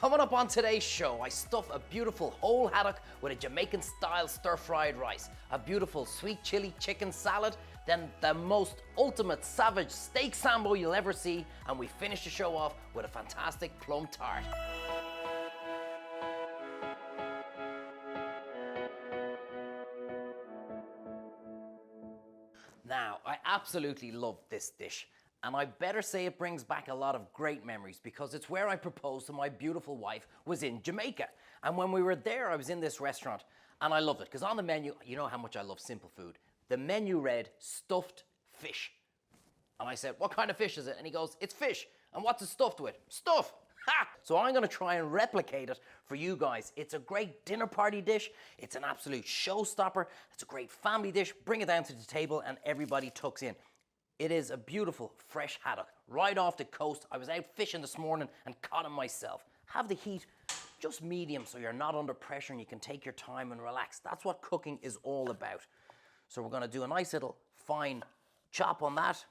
Coming up on today's show, I stuff a beautiful whole haddock with a Jamaican-style stir-fried rice, a beautiful sweet chili chicken salad, then the most ultimate savage steak sambo you'll ever see, and we finish the show off with a fantastic plum tart. Now, I absolutely love this dish, and I better say it brings back a lot of great memories because it's where I proposed to my beautiful wife, was in Jamaica. And when we were there, I was in this restaurant, and I loved it because on the menu, you know how much I love simple food. The menu read stuffed fish. And I said, what kind of fish is it? And he goes, it's fish. And what's it stuffed with? Stuff. Ha! So I'm gonna try and replicate it for you guys. It's a great dinner party dish. It's an absolute showstopper. It's a great family dish. Bring it down to the table and everybody tucks in. It is a beautiful fresh haddock right off the coast. I was out fishing this morning and caught him myself. Have the heat just medium so you're not under pressure and you can take your time and relax. That's what cooking is all about. So we're gonna do a nice little fine chop on that.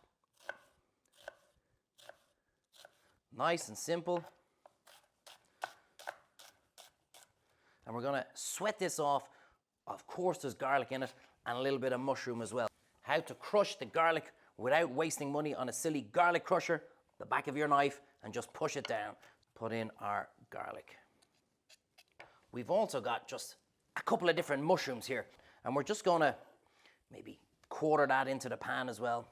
Nice and simple. And we're gonna sweat this off. Of course, there's garlic in it and a little bit of mushroom as well. How to crush the garlic without wasting money on a silly garlic crusher, the back of your knife, and just push it down. Put in our garlic. We've also got just a couple of different mushrooms here, and we're just gonna maybe quarter that into the pan as well.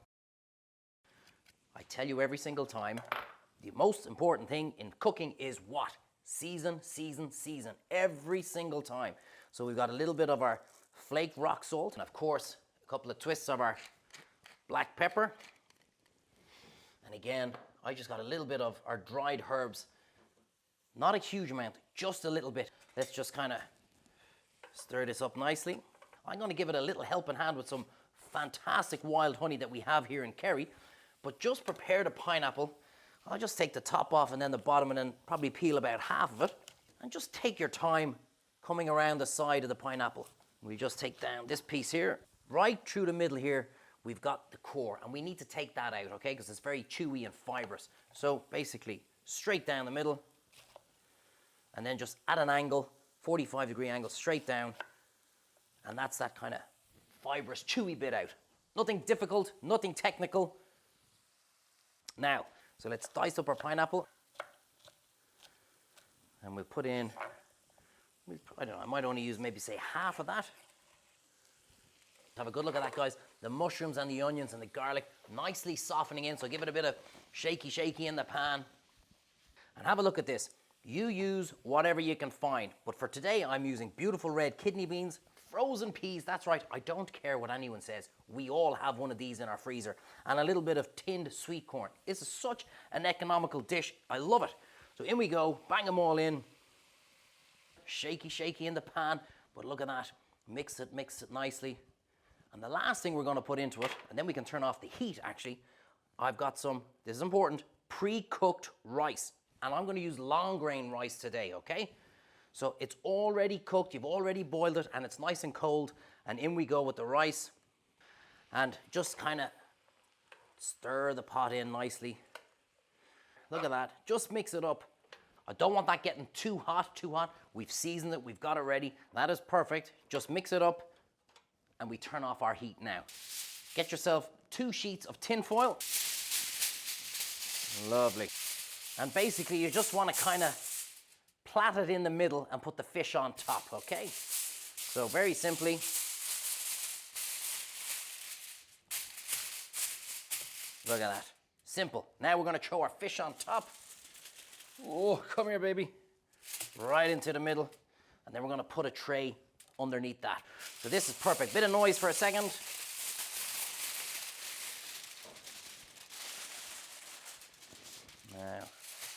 I tell you every single time, the most important thing in cooking is what? Season, season, season, every single time. So we've got a little bit of our flaked rock salt, and of course, a couple of twists of our black pepper. And again, I just got a little bit of our dried herbs. Not a huge amount, just a little bit. Let's just kind of stir this up nicely. I'm going to give it a little helping hand with some fantastic wild honey that we have here in Kerry. But just prepare the pineapple. I'll just take the top off and then the bottom and then probably peel about half of it. And just take your time coming around the side of the pineapple. We just take down this piece here. Right through the middle here, we've got the core. And we need to take that out, okay? Because it's very chewy and fibrous. So basically, straight down the middle. And then just at an angle, 45-degree angle, straight down. And that's that kind of fibrous, chewy bit out. Nothing difficult, nothing technical. Now, so let's dice up our pineapple. And we'll put in, I don't know, I might only use maybe say half of that. Have a good look at that, guys. The mushrooms and the onions and the garlic nicely softening in. So give it a bit of shaky in the pan. And have a look at this. You use whatever you can find. But for today, I'm using beautiful red kidney beans, frozen peas. That's right. I don't care what anyone says. We all have one of these in our freezer. And a little bit of tinned sweet corn. This is such an economical dish. I love it. So in we go. Bang them all in. Shaky in the pan. But look at that. Mix it nicely. And the last thing we're going to put into it, and then we can turn off the heat actually, I've got some, this is important, pre-cooked rice. And I'm going to use long grain rice today, okay? So it's already cooked, you've already boiled it, and it's nice and cold. And in we go with the rice. And just kind of stir the pot in nicely. Look at that, just mix it up. I don't want that getting too hot. We've seasoned it, we've got it ready. That is perfect. Just mix it up. And we turn off our heat now. Get yourself 2 sheets of tin foil. Lovely. And basically you just want to kind of plait it in the middle and put the fish on top, okay? So very simply. Look at that. Simple. Now we're going to throw our fish on top. Oh, come here, baby. Right into the middle. And then we're going to put a tray underneath that. So this is perfect. Bit of noise for a second. Now,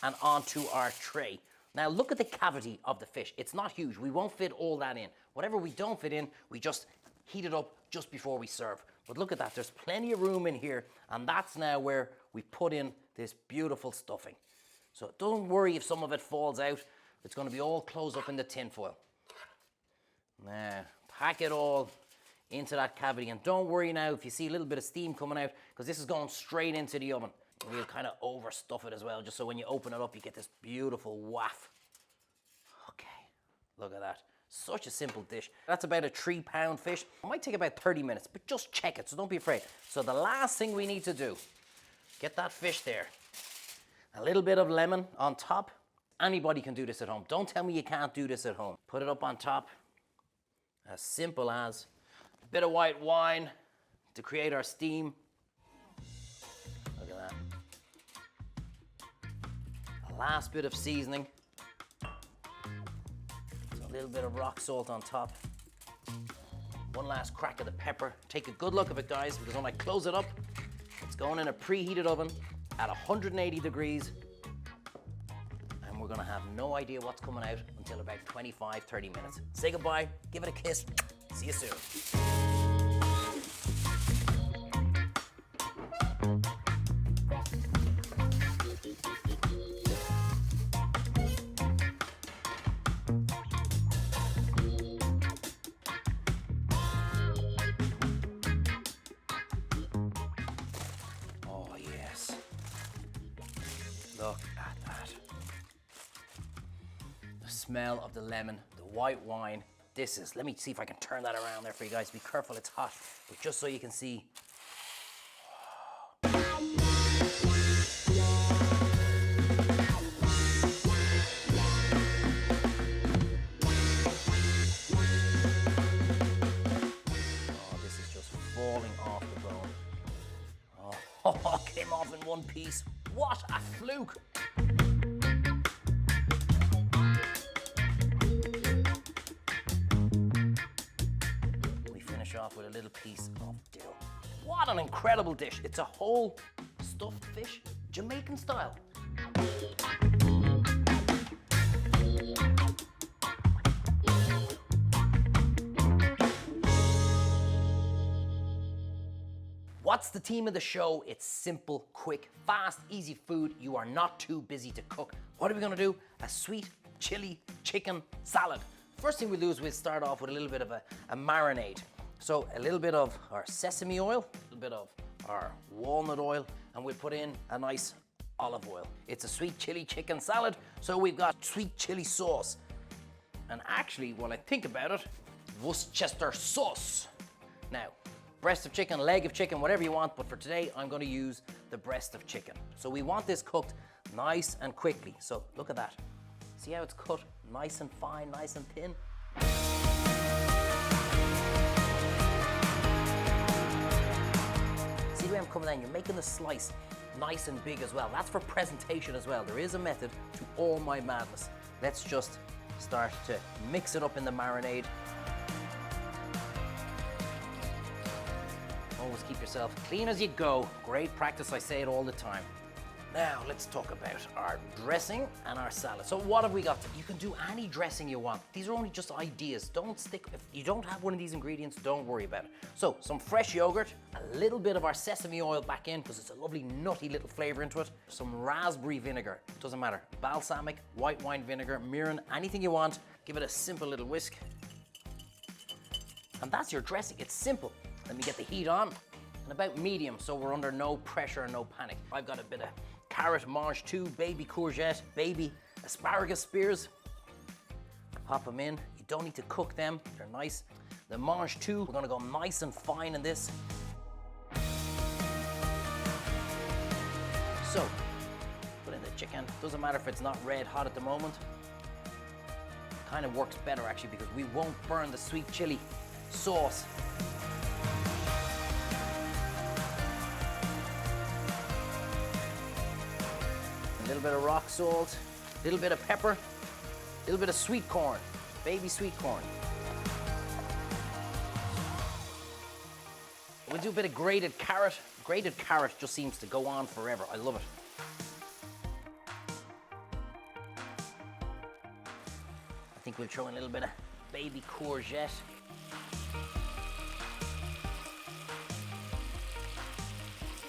and onto our tray. Now look at the cavity of the fish. It's not huge. We won't fit all that in. Whatever we don't fit in, we just heat it up just before we serve. But look at that. There's plenty of room in here. And that's now where we put in this beautiful stuffing. So don't worry if some of it falls out. It's going to be all closed up in the tin foil. Now, pack it all into that cavity. And don't worry now if you see a little bit of steam coming out, because this is going straight into the oven. We'll kind of overstuff it as well, just so when you open it up, you get this beautiful waft. Look at that. Such a simple dish. That's about a 3-pound fish. It might take about 30 minutes, but just check it, so don't be afraid. So the last thing we need to do, get that fish there. A little bit of lemon on top. Anybody can do this at home. Don't tell me you can't do this at home. Put it up on top. As simple as a bit of white wine to create our steam. Look at that. A last bit of seasoning. So a little bit of rock salt on top. One last crack of the pepper. Take a good look at it, guys, because when I close it up, it's going in a preheated oven at 180 degrees. And we're gonna have no idea what's coming out until about 25-30 minutes. Say goodbye, give it a kiss. See you soon. Look at that. The smell of the lemon, the white wine. This is, let me see if I can turn that around there for you guys. Be careful, it's hot. But just so you can see. Oh, this is just falling off the bone. Oh, came off in one piece. What a fluke! We finish off with a little piece of dill. What an incredible dish. It's a whole stuffed fish, Jamaican style. What's the theme of the show? It's simple, quick, fast, easy food. You are not too busy to cook. What are we gonna do? A sweet chili chicken salad. First thing we'll do is we'll start off with a little bit of a marinade. So a little bit of our sesame oil, a little bit of our walnut oil, and we'll put in a nice olive oil. It's a sweet chili chicken salad, so we've got sweet chili sauce. And actually, when I think about it, Worcester sauce. Now, breast of chicken, leg of chicken, whatever you want, but for today, I'm gonna use the breast of chicken. So we want this cooked nice and quickly. So look at that. See how it's cut nice and fine, nice and thin? See the way I'm coming down? You're making the slice nice and big as well. That's for presentation as well. There is a method to all my madness. Let's just start to mix it up in the marinade. Always keep yourself clean as you go. Great practice, I say it all the time. Now let's talk about our dressing and our salad. So what have we got? You can do any dressing you want. These are only just ideas. Don't stick, if you don't have one of these ingredients, don't worry about it. So some fresh yogurt, a little bit of our sesame oil back in because it's a lovely nutty little flavor into it. Some raspberry vinegar, doesn't matter. Balsamic, white wine vinegar, mirin, anything you want. Give it a simple little whisk. And that's your dressing, it's simple. Let me get the heat on, and about medium, so we're under no pressure, no panic. I've got a bit of carrot mange tout, baby courgette, baby asparagus spears. Pop them in. You don't need to cook them, they're nice. The mange tout, we're gonna go nice and fine in this. So, put in the chicken. Doesn't matter if it's not red hot at the moment. Kind of works better actually because we won't burn the sweet chili sauce. A little bit of rock salt, a little bit of pepper, a little bit of sweet corn, baby sweet corn. We'll do a bit of grated carrot. Grated carrot just seems to go on forever. I love it. I think we'll throw in a little bit of baby courgette.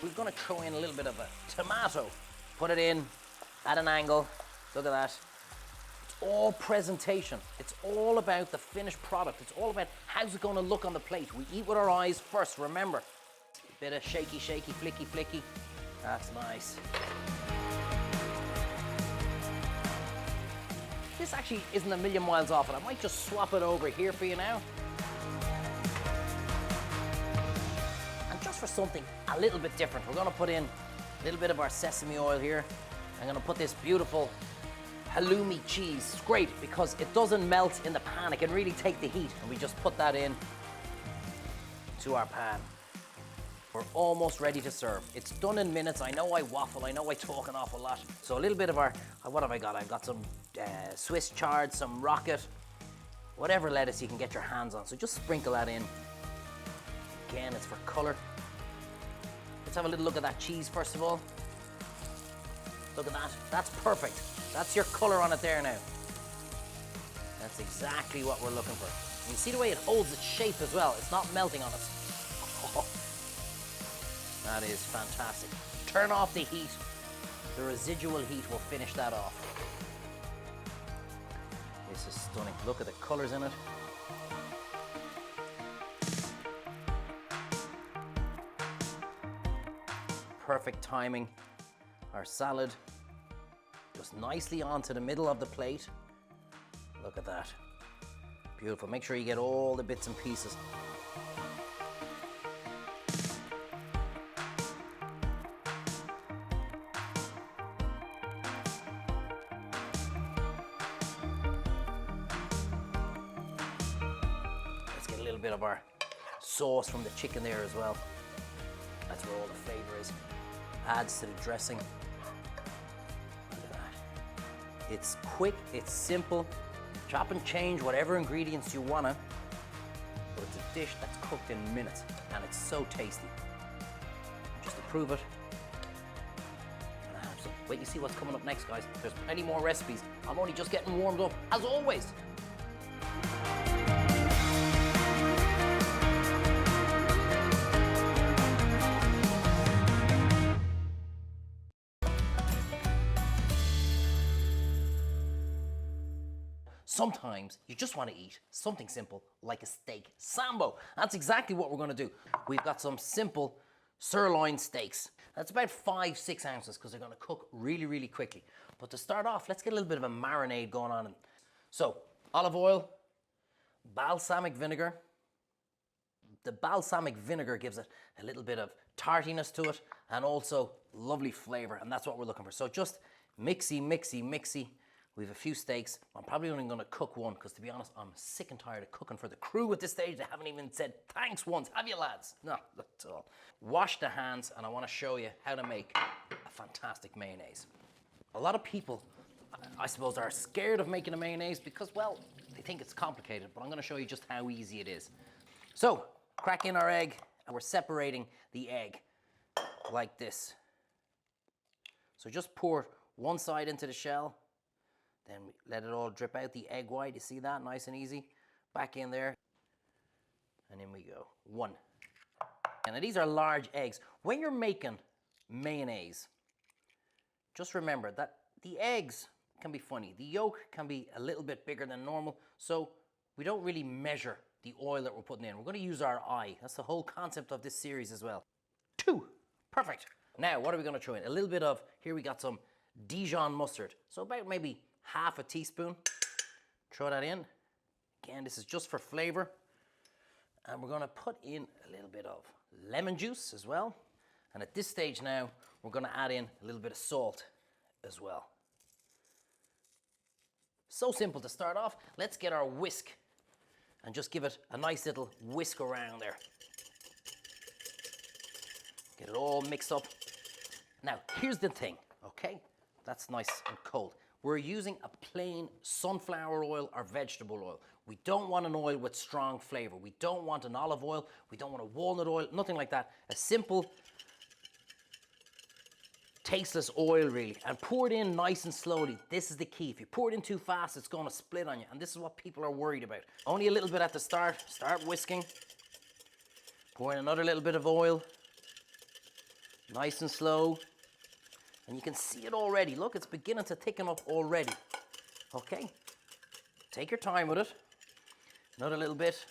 We're gonna throw in a little bit of a tomato. Put it in at an angle. Look at that. It's all presentation. It's all about the finished product. It's all about how's it gonna look on the plate. We eat with our eyes first, remember. A bit of shaky, shaky, flicky, flicky. That's nice. this actually isn't a million miles off it. I might just swap it over here for you now. And just for something a little bit different, we're gonna put in a little bit of our sesame oil here. I'm gonna put this beautiful halloumi cheese. It's great because it doesn't melt in the pan. It can really take the heat. And we just put that in to our pan. We're almost ready to serve. It's done in minutes. I know I waffle, I know I talk an awful lot. So a little bit of our, what have I got? I've got some Swiss chard, some rocket, whatever lettuce you can get your hands on. So just sprinkle that in. Again, it's for color. Let's have a little look at that cheese first of all. Look at that, that's perfect. That's your color on it there now. That's exactly what we're looking for. And you see the way it holds its shape as well. It's not melting on us. Oh. That is fantastic. Turn off the heat. The residual heat will finish that off. This is stunning. Look at the colors in it. Perfect timing. Our salad just nicely onto the middle of the plate. Look at that. Beautiful. Make sure you get all the bits and pieces. Bit of our sauce from the chicken there as well. That's where all the flavor is. Adds to the dressing. Look at that. It's quick, it's simple. Chop and change whatever ingredients you wanna, but it's a dish that's cooked in minutes and it's so tasty. Just to prove it, I'm gonna have some. Wait, you see what's coming up next, guys. There's plenty more recipes. I'm only just getting warmed up, as always. Sometimes you just want to eat something simple like a steak sambo. That's exactly what we're going to do. We've got some simple sirloin steaks. That's about 5-6 ounces because they're going to cook really, really quickly. But to start off, let's get a little bit of a marinade going on. So, olive oil, balsamic vinegar. The balsamic vinegar gives it a little bit of tartiness to it and also lovely flavor, and that's what we're looking for. So just mixy, mixy, mixy. We have a few steaks. I'm probably only going to cook one because, to be honest, I'm sick and tired of cooking for the crew at this stage. They haven't even said thanks once, have you, lads? No, not at all. Wash the hands, and I want to show you how to make a fantastic mayonnaise. A lot of people, I suppose, are scared of making a mayonnaise because, well, they think it's complicated, but I'm going to show you just how easy it is. So, crack in our egg, and we're separating the egg like this. So just pour one side into the shell. Then we let it all drip out, the egg white, you see that, nice and easy. Back in there, and in we go, one. And these are large eggs. When you're making mayonnaise, just remember that the eggs can be funny. The yolk can be a little bit bigger than normal, so we don't really measure the oil that we're putting in. We're gonna use our eye. That's the whole concept of this series as well. 2, perfect. Now, what are we gonna throw in? A little bit of, here we got some Dijon mustard. So about maybe half a teaspoon. Throw that in. Again, this is just for flavor. And we're gonna put in a little bit of lemon juice as well. And at this stage now, we're gonna add in a little bit of salt as well. So simple to start off. Let's get our whisk and just give it a nice little whisk around there. Get it all mixed up. Now, here's the thing, okay? That's nice and cold. We're using a plain sunflower oil or vegetable oil. We don't want an oil with strong flavor. We don't want an olive oil. We don't want a walnut oil, nothing like that. A simple, tasteless oil really. And pour it in nice and slowly. This is the key. If you pour it in too fast, it's gonna split on you. And this is what people are worried about. Only a little bit at the start. Start whisking. Pour in another little bit of oil. Nice and slow. And you can see it already. Look, it's beginning to thicken up already. Okay? Take your time with it. Another little bit.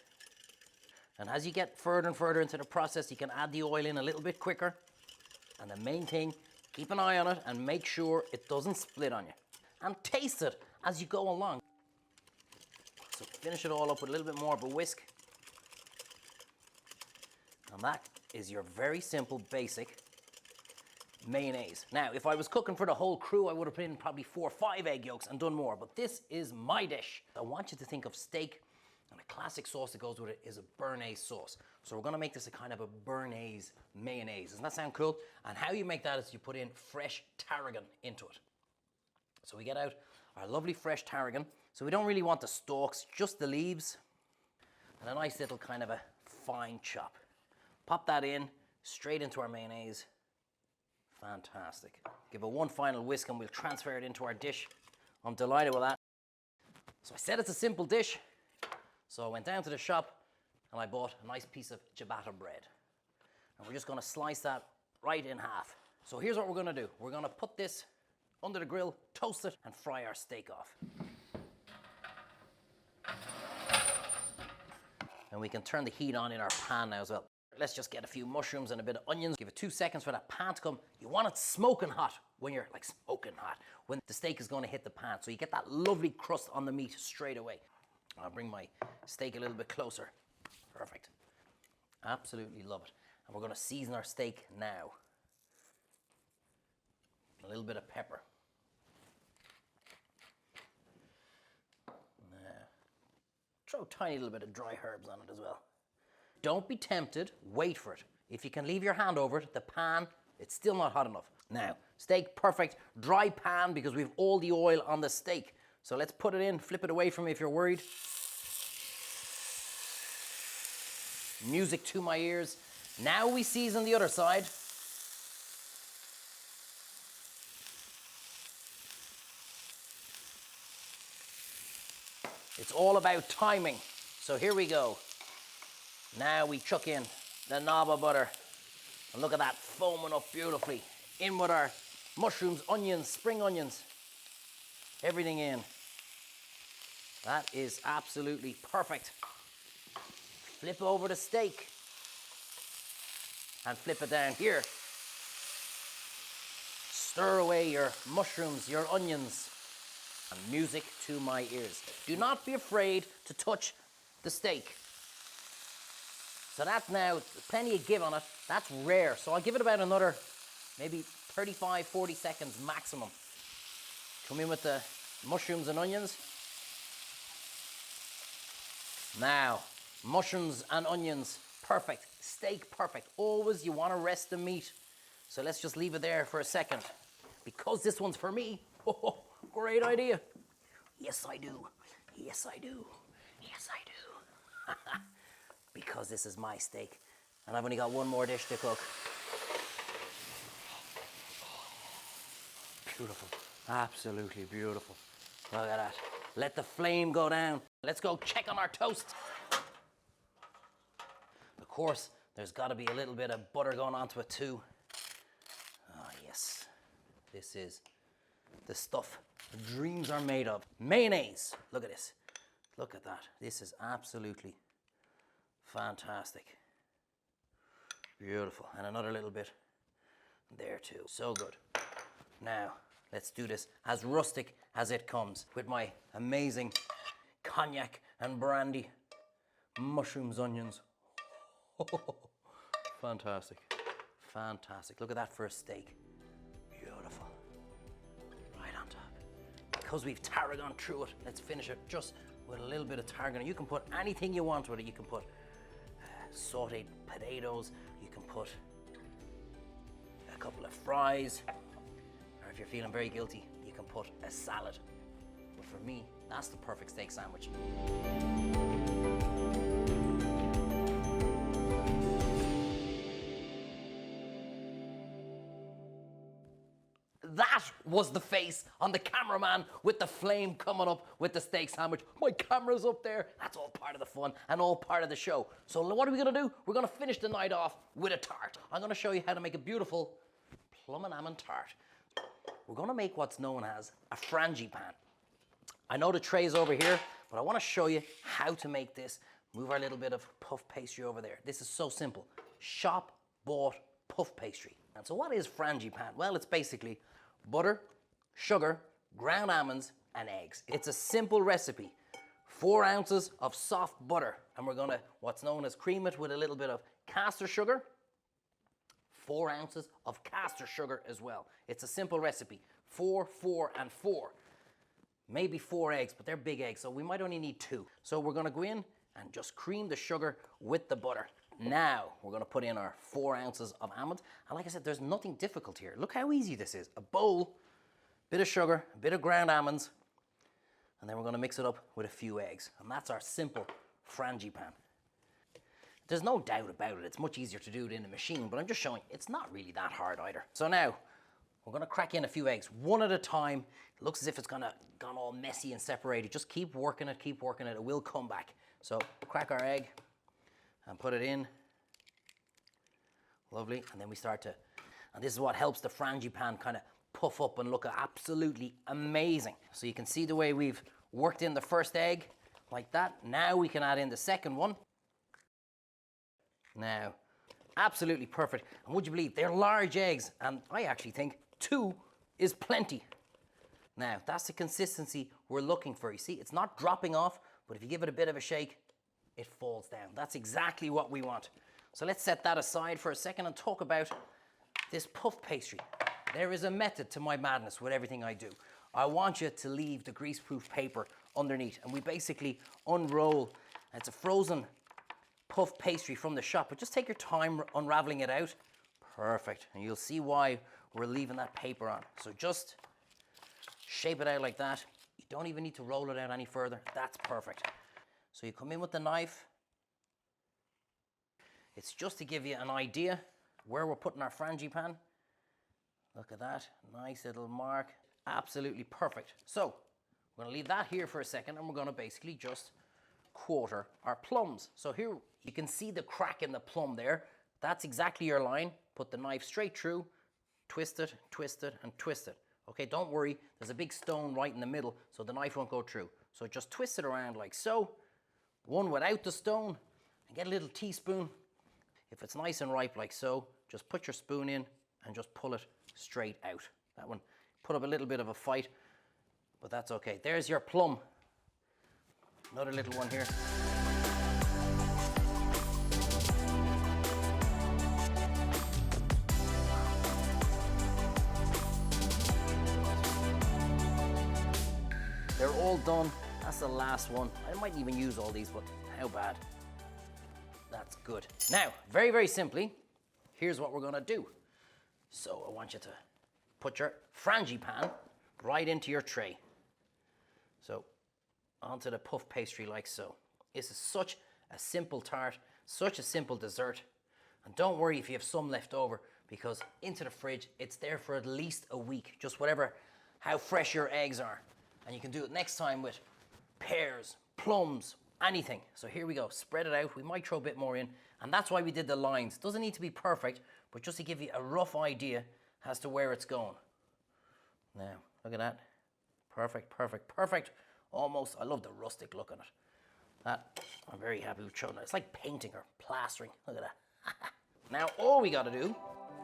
And as you get further and further into the process, you can add the oil in a little bit quicker. And the main thing, keep an eye on it and make sure it doesn't split on you. And taste it as you go along. finish it all up with a little bit more of a whisk. And that is your very simple, basic mayonnaise. Now, if I was cooking for the whole crew, I would have put in probably 4 or 5 egg yolks and done more, but this is my dish. I want you to think of steak, and a classic sauce that goes with it is a béarnaise sauce. So we're gonna make this a kind of a béarnaise mayonnaise. Doesn't that sound cool? And how you make that is you put in fresh tarragon into it. So we get out our lovely fresh tarragon. So we don't really want the stalks, just the leaves, and a nice little kind of a fine chop. Pop that in, straight into our mayonnaise. Fantastic. Give it one final whisk and we'll transfer it into our dish. I'm delighted with that. So I said it's a simple dish. So I went down to the shop and I bought a nice piece of ciabatta bread. And we're just gonna slice that right in half. So here's what we're gonna do. We're gonna put this under the grill, toast it, and fry our steak off. And we can turn the heat on in our pan now as well. Let's just get a few mushrooms and a bit of onions. Give it 2 seconds for that pan to come. You want it smoking hot when you're like smoking hot, when the steak is gonna hit the pan. So you get that lovely crust on the meat straight away. I'll bring my steak a little bit closer. Perfect. Absolutely love it. And we're gonna season our steak now. A little bit of pepper. Now, throw a tiny little bit of dry herbs on it as well. Don't be tempted, wait for it. If you can leave your hand over it, the pan, it's still not hot enough. Now, steak perfect, dry pan because we have all the oil on the steak. So let's put it in, flip it away from me if you're worried. Music to my ears. Now we season the other side. It's all about timing. So here we go. Now we chuck in the knob of butter. And look at that foaming up beautifully. In with our mushrooms, onions, spring onions. Everything in. That is absolutely perfect. Flip over the steak. And flip it down here. Stir away your mushrooms, your onions. And music to my ears. Do not be afraid to touch the steak. So that's now plenty of give on it. That's rare. So I'll give it about another maybe 35, 40 seconds maximum. Come in with the mushrooms and onions. Now, mushrooms and onions, perfect. Steak, perfect. Always you want to rest the meat. So let's just leave it there for a second. Because this one's for me. Oh, great idea. Yes, I do. Yes, I do. Yes, I do. Because this is my steak. And I've only got one more dish to cook. Beautiful. Absolutely beautiful. Look at that. Let the flame go down. Let's go check on our toast. Of course, there's got to be a little bit of butter going onto it too. Ah, yes. This is the stuff dreams are made of. Mayonnaise. Look at this. Look at that. This is absolutely fantastic. Beautiful. And another little bit there too. So good. Now, let's do this as rustic as it comes with my amazing cognac and brandy, mushrooms, onions. Fantastic. Fantastic. Look at that for a steak. Beautiful. Right on top. Because we've tarragon through it, let's finish it just with a little bit of tarragon. You can put anything you want with it. You can put sauteed potatoes. You can put a couple of fries. Or if you're feeling very guilty, you can put a salad. But for me, that's the perfect steak sandwich. That was the face on the cameraman with the flame coming up with the steak sandwich. My camera's up there. That's all part of the fun and all part of the show. So what are we gonna do? We're gonna finish the night off with a tart. I'm gonna show you how to make a beautiful plum and almond tart. We're gonna make what's known as a frangipan. I know the tray's over here, but I wanna show you how to make this. Move our little bit of puff pastry over there. This is so simple. Shop bought puff pastry. And so what is frangipan? Well, it's basically butter, sugar, ground almonds, and eggs. It's a simple recipe 4 ounces of soft butter, and we're gonna, what's known as cream it with a little bit of caster sugar. 4 ounces of caster sugar as well. It's a simple recipe, 4, 4, and 4. Maybe 4 eggs, but they're big eggs, so we might only need 2. So we're gonna go in and just cream the sugar with the butter. Now, we're gonna put in our 4 ounces of almonds. And like I said, there's nothing difficult here. Look how easy this is. A bowl, bit of sugar, a bit of ground almonds, and then we're gonna mix it up with a few eggs. And that's our simple frangipane. There's no doubt about it. It's much easier to do it in a machine, but I'm just showing it's not really that hard either. So now, we're gonna crack in a few eggs, one at a time. It looks as if it's gone all messy and separated. Just keep working it, it will come back. So crack our egg and put it in. Lovely, and then we start to, and this is what helps the frangipane kind of puff up and look absolutely amazing. So you can see the way we've worked in the first egg, like that. Now we can add in the second one. Now, absolutely perfect. And would you believe, they're large eggs, and I actually think 2 is plenty. Now, that's the consistency we're looking for. You see, it's not dropping off, but if you give it a bit of a shake, it falls down. That's exactly what we want. So let's set that aside for a second and talk about this puff pastry. There is a method to my madness with everything I do. I want you to leave the greaseproof paper underneath, and we basically unroll. It's a frozen puff pastry from the shop, but just take your time unraveling it out. Perfect, and you'll see why we're leaving that paper on. So just shape it out like that. You don't even need to roll it out any further. That's perfect. So you come in with the knife. It's just to give you an idea where we're putting our frangipane. Look at that, nice little mark. Absolutely perfect. So we're gonna leave that here for a second, and we're gonna basically just quarter our plums. So here you can see the crack in the plum there. That's exactly your line. Put the knife straight through, twist it, twist it, and twist it. Okay, don't worry, there's a big stone right in the middle, so the knife won't go through. So just twist it around like so, one without the stone, and get a little teaspoon. If it's nice and ripe like so, just put your spoon in and just pull it straight out. That one put up a little bit of a fight, but that's okay. There's your plum. Another little one here. They're all done. That's the last one. I might even use all these, but how bad? That's good. Now, very, very simply, here's what we're gonna do. So I want you to put your frangipane right into your tray. So onto the puff pastry like so. This is such a simple tart, such a simple dessert. And don't worry if you have some left over, because into the fridge, it's there for at least a week, just how fresh your eggs are. And you can do it next time with pears, plums, anything. So here we go, spread it out. We might throw a bit more in, and that's why we did the lines. Doesn't need to be perfect, but just to give you a rough idea as to where it's going. Now, look at that. Perfect, perfect, perfect. Almost, I love the rustic look on it. That, I'm very happy with showing that. It's like painting or plastering, look at that. Now, all we gotta do,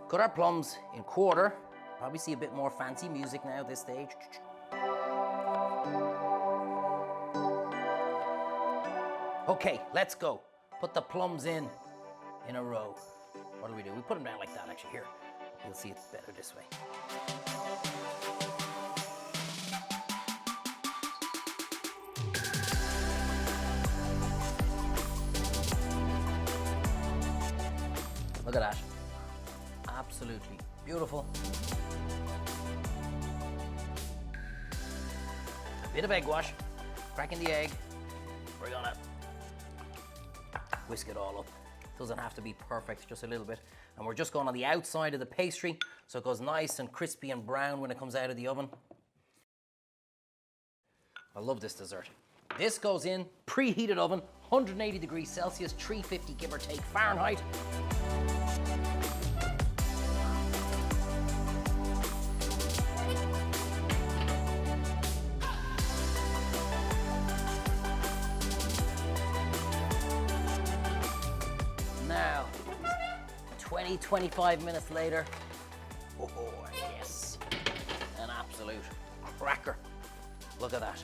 cut our plums in quarter. Probably see a bit more fancy music now at this stage. Okay, let's go. Put the plums in a row. What do? We put them down like that, actually. Here, you'll see it's better this way. Look at that. Absolutely beautiful. A bit of egg wash, cracking the egg. We're gonna whisk it all up. Doesn't have to be perfect, just a little bit. And we're just going on the outside of the pastry, so it goes nice and crispy and brown when it comes out of the oven. I love this dessert. This goes in preheated oven, 180 degrees Celsius, 350 give or take Fahrenheit. Now, 25 minutes later, oh yes, an absolute cracker. Look at that.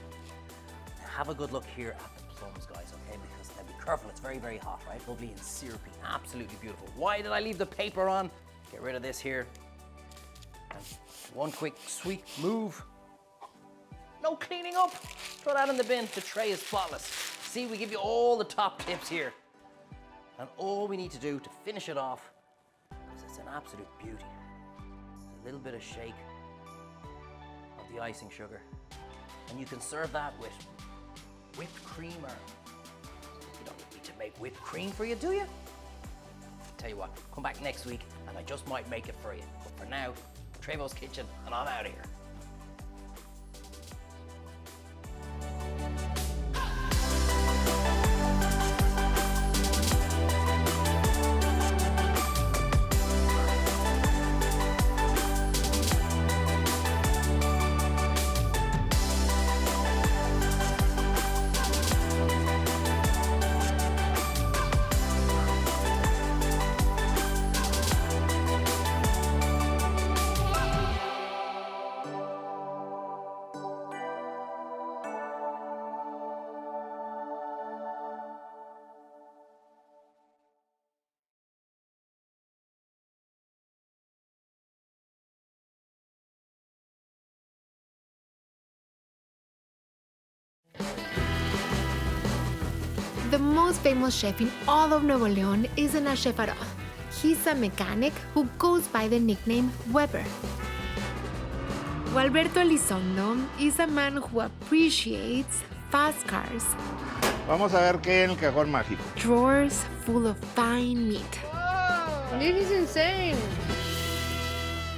Have a good look here at the crumbs, guys, okay? Because now be careful, it's very, very hot, right? Lovely and syrupy, absolutely beautiful. Why did I leave the paper on? Get rid of this here. And one quick sweet move. No cleaning up. Throw that in the bin. The tray is spotless. See, we give you all the top tips here. And all we need to do to finish it off, because it's an absolute beauty, is a little bit of shake of the icing sugar. And you can serve that with whipped cream, or you don't need to make whipped cream for you, do you? Tell you what, come back next week and I just might make it for you. But for now, Trevor's Kitchen, and I'm out of here. The most famous chef in all of Nuevo León isn't a chef at all. He's a mechanic who goes by the nickname Weber. Gualberto Elizondo is a man who appreciates fast cars, Vamos a ver qué hay en el cajón mágico. drawers full of fine meat, This is insane.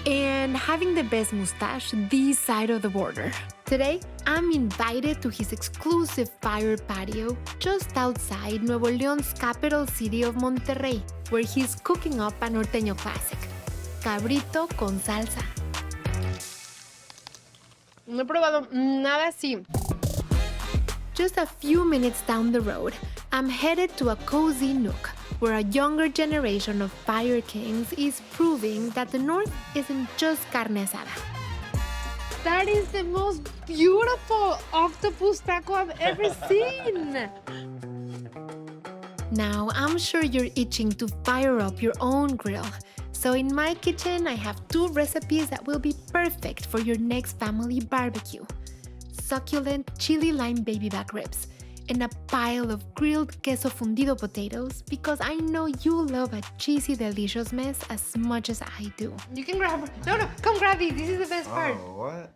and having the best mustache this side of the border. Today, I'm invited to his exclusive fire patio just outside Nuevo León's capital city of Monterrey, where he's cooking up a norteño classic, cabrito con salsa. No he probado nada así. Just a few minutes down the road, I'm headed to a cozy nook where a younger generation of fire kings is proving that the North isn't just carne asada. That is the most beautiful octopus taco I've ever seen. Now, I'm sure you're itching to fire up your own grill. So in my kitchen, I have 2 recipes that will be perfect for your next family barbecue. Succulent chili lime baby back ribs and a pile of grilled queso fundido potatoes because I know you love a cheesy, delicious mess as much as I do. You can grab her. No, come grab these. This is the best part. What?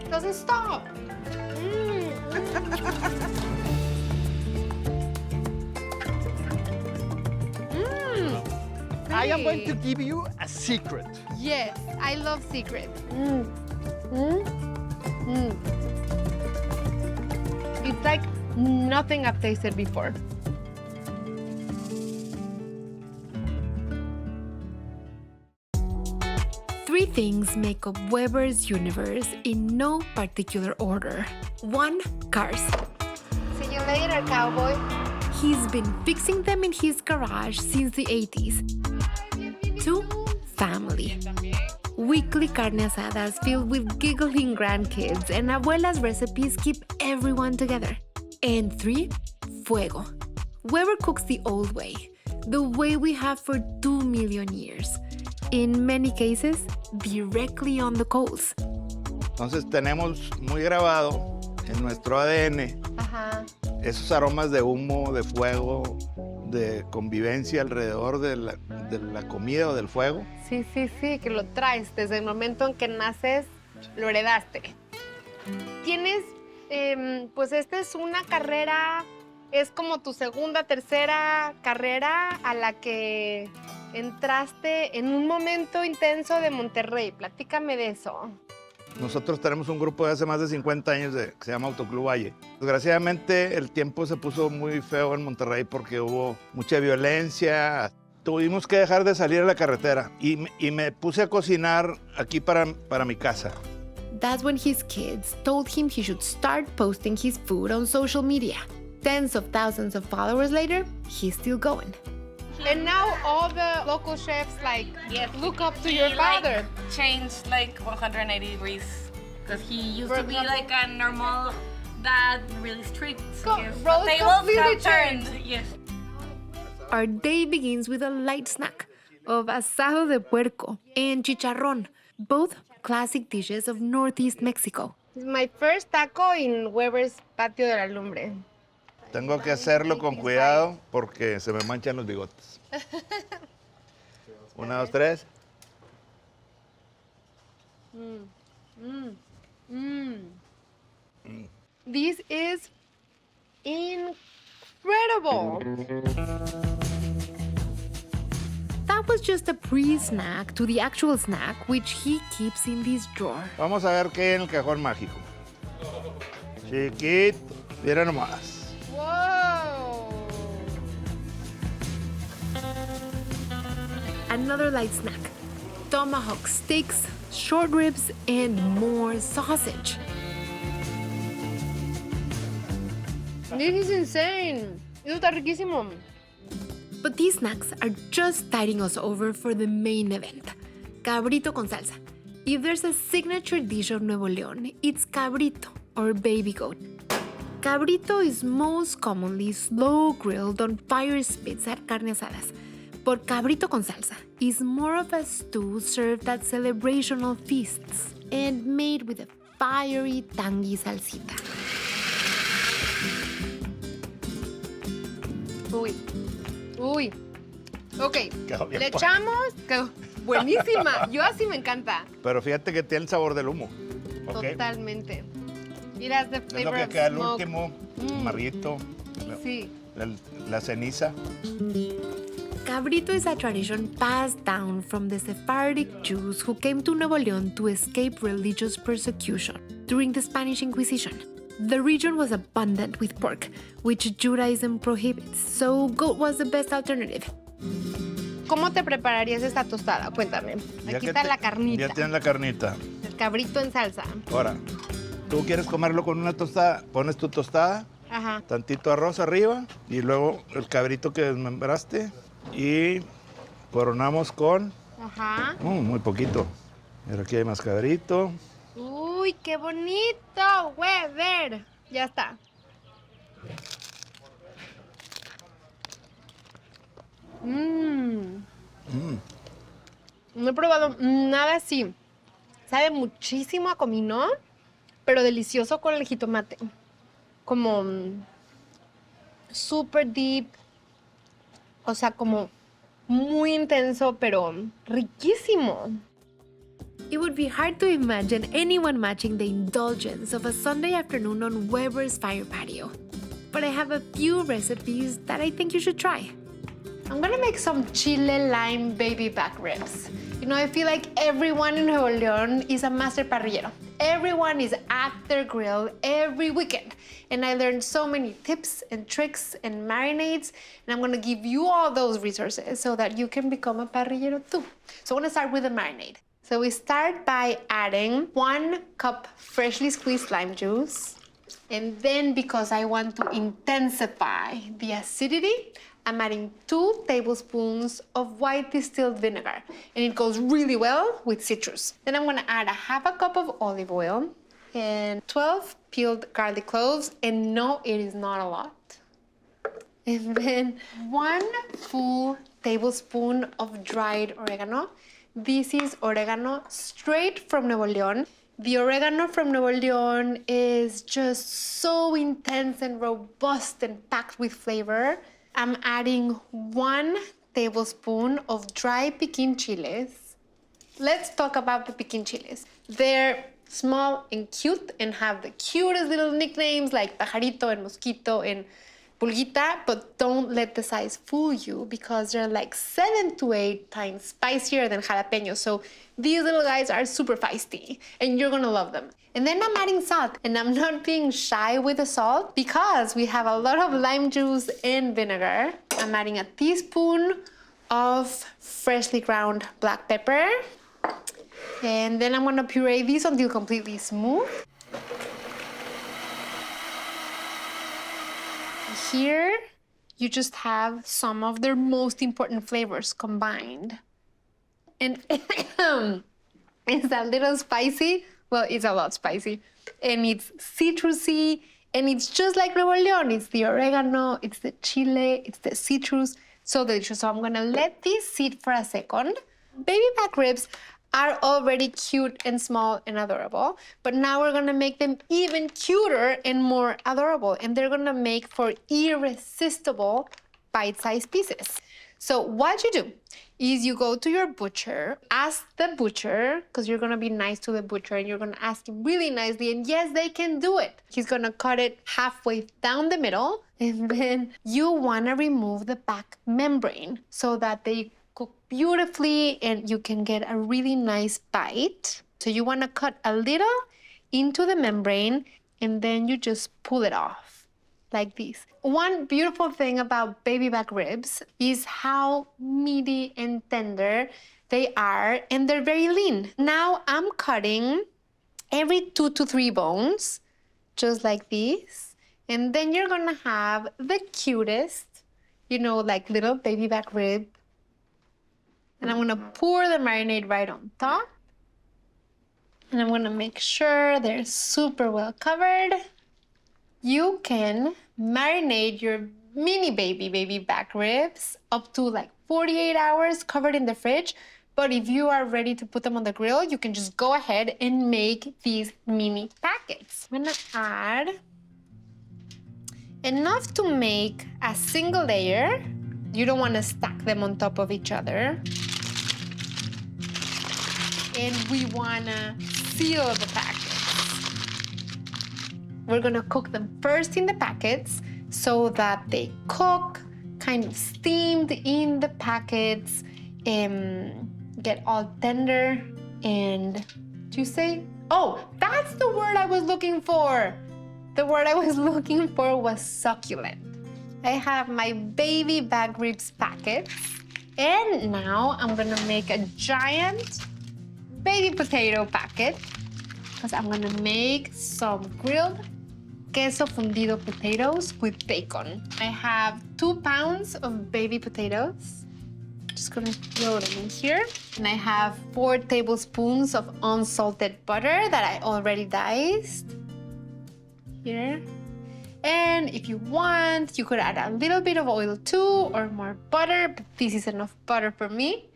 Doesn't stop. I am going to give you a secret. Yes, I love secrets. It's like nothing I've tasted before. Three things make up Weber's universe in no particular order. 1. Cars. See you later, cowboy. He's been fixing them in his garage since the 80s. 2. Family. Weekly carne asadas filled with giggling grandkids and abuela's recipes keep everyone together. And 3. Fuego. Weber cooks the old way, the way we have for 2 million years. In many cases, directly on the coals. Entonces tenemos muy grabado en nuestro ADN Ajá. esos aromas de humo, de fuego, de convivencia alrededor de la comida o del fuego. Sí, que lo traes desde el momento en que naces, lo heredaste. Tienes, pues esta es una carrera, es como tu segunda, tercera carrera a la que entraste en un momento intenso de Monterrey. Platícame de eso. Nosotros tenemos un grupo de hace más de 50 años que se llama Autoclub Valle. Desgraciadamente el tiempo se puso muy feo en Monterrey porque hubo mucha violencia. Tuvimos que dejar de salir a la carretera y me puse a cocinar aquí para mi casa. That's when his kids told him he should start posting his food on social media. Tens of thousands of followers later, he's still going. And now all the local chefs like look up to your father. Changed like 180 degrees because he used For to be example? like a normal dad, really strict. Co- Yes. roles Tables completely have turned. Yes. Our day begins with a light snack of asado de puerco and chicharrón, both classic dishes of Northeast Mexico. It's my first taco in Weber's Patio de la Lumbre. Tengo que hacerlo con cuidado porque se me manchan los bigotes. 1, 2, 3. This is incredible. That was just a pre-snack to the actual snack, which he keeps in this drawer. Vamos a ver qué hay en el cajón mágico. Chiquito, mira nomás. Whoa. Another light snack. Tomahawk steaks, short ribs, and more sausage. This is insane. Eso está riquísimo. But these snacks are just tiding us over for the main event, cabrito con salsa. If there's a signature dish of Nuevo León, it's cabrito, or baby goat. Cabrito is most commonly slow grilled on fire spits at carne asadas, but cabrito con salsa is more of a stew served at celebrational feasts and made with a fiery tangy salsita. Uy. Ok. Quedó bien Le bueno. echamos. Quedó buenísima. Yo así me encanta. Pero fíjate que tiene el sabor del humo. ¿Ok? Totalmente. Mira, the Es lo flavor que of queda al smoke. último, amarguito, Sí. la ceniza. Cabrito is a tradition passed down from the Sephardic Jews who came to Nuevo León to escape religious persecution during the Spanish Inquisition. The region was abundant with pork, which Judaism prohibits, so goat was the best alternative. ¿Cómo te prepararías esta tostada? Cuéntame. Ya Aquí que está la carnita. Ya tienes la carnita. El cabrito en salsa. Ahora, tú quieres comerlo con una tostada, pones tu tostada, Ajá. tantito arroz arriba y luego el cabrito que desmembraste y coronamos con Ajá. muy poquito. Mira, aquí hay más cabrito. Uy, qué bonito, Weber. Ya está. No he probado nada así. Sabe muchísimo a comino, pero delicioso con el jitomate. Como super deep. O sea, como muy intenso, pero riquísimo. It would be hard to imagine anyone matching the indulgence of a Sunday afternoon on Weber's fire patio. But I have a few recipes that I think you should try. I'm gonna make some chile lime baby back ribs. You know, I feel like everyone in Nuevo León is a master parrillero. Everyone is at their grill every weekend. And I learned so many tips and tricks and marinades. And I'm gonna give you all those resources so that you can become a parrillero too. So I wanna start with the marinade. So we start by adding 1 cup freshly squeezed lime juice. And then because I want to intensify the acidity, I'm adding 2 tablespoons of white distilled vinegar. And it goes really well with citrus. Then I'm gonna add 1/2 cup of olive oil and 12 peeled garlic cloves. And no, it is not a lot. And then 1 full tablespoon of dried oregano. This is oregano straight from Nuevo León. The oregano from Nuevo León is just so intense and robust and packed with flavor. I'm adding 1 tablespoon of dry piquin chiles. Let's talk about the piquin chiles. They're small and cute and have the cutest little nicknames like pajarito and mosquito and pulguita, but don't let the size fool you because they're like 7 to 8 times spicier than jalapenos. So these little guys are super feisty and you're gonna love them. And then I'm adding salt, and I'm not being shy with the salt because we have a lot of lime juice and vinegar. I'm adding a teaspoon of freshly ground black pepper. And then I'm gonna puree these until completely smooth. Here, you just have some of their most important flavors combined. And it's a little spicy. Well, it's a lot spicy. And it's citrusy. And it's just like Nuevo León. It's the oregano, it's the chile, it's the citrus. So delicious. So I'm gonna let this sit for a second. Baby back ribs are already cute and small and adorable, but now we're gonna make them even cuter and more adorable, and they're gonna make for irresistible bite-sized pieces. So what you do is you go to your butcher, ask the butcher, because you're gonna be nice to the butcher and you're gonna ask him really nicely, and yes, they can do it. He's gonna cut it halfway down the middle, and then you wanna remove the back membrane so that they cook beautifully and you can get a really nice bite. So you wanna cut a little into the membrane and then you just pull it off like this. One beautiful thing about baby back ribs is how meaty and tender they are, and they're very lean. Now I'm cutting every 2 to 3 bones, just like this. And then you're gonna have the cutest, you know, like little baby back rib. And I'm gonna pour the marinade right on top. And I'm gonna make sure they're super well covered. You can marinate your mini baby back ribs up to like 48 hours covered in the fridge. But if you are ready to put them on the grill, you can just go ahead and make these mini packets. I'm gonna add enough to make a single layer. You don't wanna stack them on top of each other. And we wanna seal the packets. We're gonna cook them first in the packets so that they cook kind of steamed in the packets and get all tender and juicy. Oh, that's the word I was looking for. The word I was looking for was succulent. I have my baby back ribs packets, and now I'm gonna make a giant baby potato packet because I'm gonna make some grilled queso fundido potatoes with bacon. I have 2 pounds of baby potatoes. Just gonna throw them in here. And I have 4 tablespoons of unsalted butter that I already diced. Here. And if you want, you could add a little bit of oil too, or more butter, but this is enough butter for me.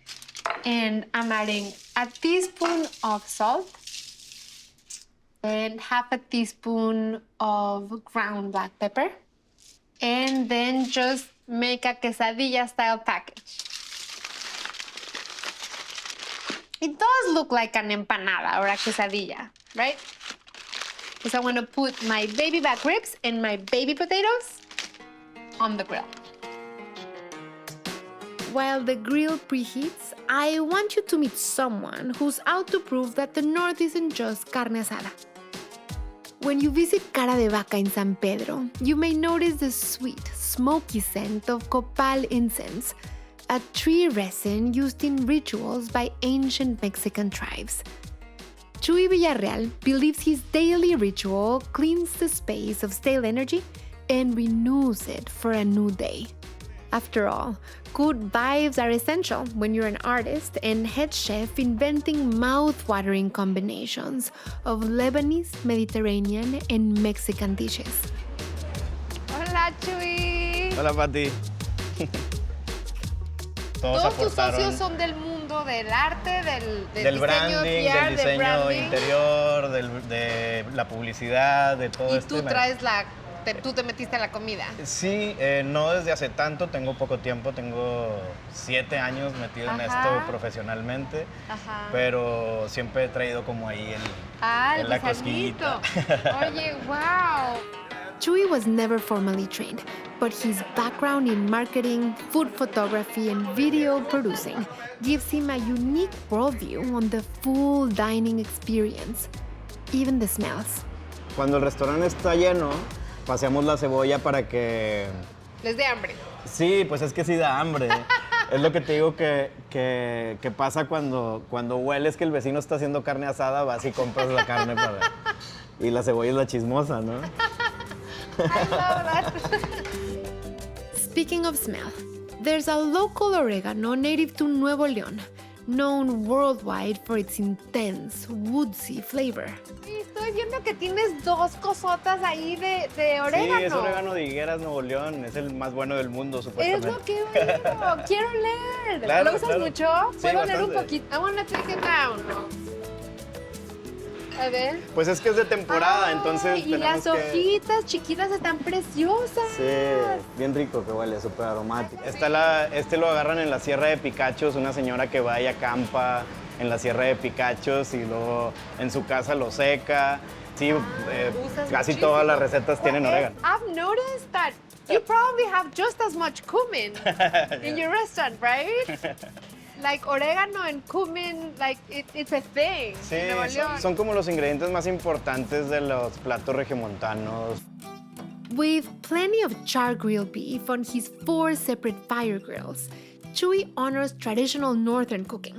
And I'm adding a teaspoon of salt and half a teaspoon of ground black pepper. And then just make a quesadilla style package. It does look like an empanada or a quesadilla, right? Because I want to put my baby back ribs and my baby potatoes on the grill. While the grill preheats, I want you to meet someone who's out to prove that the North isn't just carne asada. When you visit Cara de Vaca in San Pedro, you may notice the sweet, smoky scent of copal incense, a tree resin used in rituals by ancient Mexican tribes. Chuy Villarreal believes his daily ritual cleans the space of stale energy and renews it for a new day. After all, good vibes are essential when you're an artist and head chef inventing mouth-watering combinations of Lebanese, Mediterranean, and Mexican dishes. Hola, Chuy. Hola, Pati. Todos tus socios son del mundo del arte, del del branding, PR, del diseño branding. interior, de la publicidad, de todo Y esto. tú tú te metiste a la comida. Sí, no desde hace tanto, tengo poco tiempo, tengo 7 años metido en Ajá. esto profesionalmente, Ajá. pero siempre he traído como ahí El la gusanito. cosquillita. Oye, wow. Chuy was never formally trained, but his background in marketing, food photography, and video producing gives him a unique worldview on the full dining experience, even the smells. Cuando el restaurante está lleno, paseamos la cebolla para que... Les dé hambre. Sí, pues es que sí da hambre. Es lo que te digo que pasa cuando hueles que el vecino está haciendo carne asada, vas y compras la carne para... Y la cebolla es la chismosa, ¿no? I love that. Speaking of smell, there's a local oregano native to Nuevo León, known worldwide for its intense, woodsy flavor. Estoy viendo que tienes dos cosotas ahí de Sí, orégano. es orégano de Higueras, Nuevo León. Es el más bueno del mundo, Es supuestamente. lo que veo. Quiero leer. Claro, ¿Lo usas claro. mucho? Sí, ¿Puedo leer un bastante. poquito? I wanna take it down. A ver. Pues es que es de temporada, Ay, entonces y las tenemos que... hojitas chiquitas están preciosas. Sí, bien rico que huele, súper aromático. Este lo agarran en la Sierra de Picachos, una señora que va y acampa en la Sierra de Picachos y luego en su casa lo seca. Sí, Usas casi muchísimo. todas las recetas tienen orégano. I've noticed that you probably have just as much cumin in your restaurant, right? Like oregano and cumin, like it's a thing. Sí, in Nuevo León. son como los ingredientes más importantes de los platos regiomontanos. With plenty of char grilled beef on his 4 separate fire grills, Chuy honors traditional northern cooking,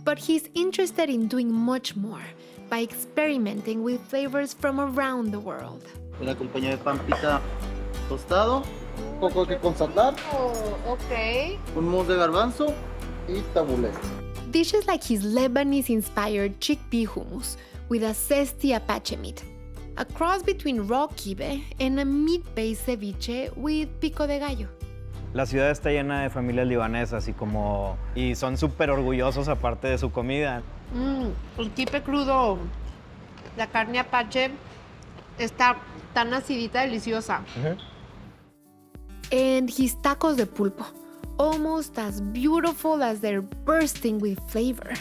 but he's interested in doing much more by experimenting with flavors from around the world. Una compañía de pan pita tostado, poco que consatar, Oh, okay. un mousse de garbanzo y tabulé. Dishes like his Lebanese-inspired chickpea hummus with a zesty Apache meat, a cross between raw kibe and a meat-based ceviche with pico de gallo. La ciudad está llena de familias libanesas y son súper orgullosos aparte de su comida. El kipe crudo, la carne apache, está tan acidita, deliciosa. And his tacos de pulpo, almost as beautiful as they're bursting with flavor.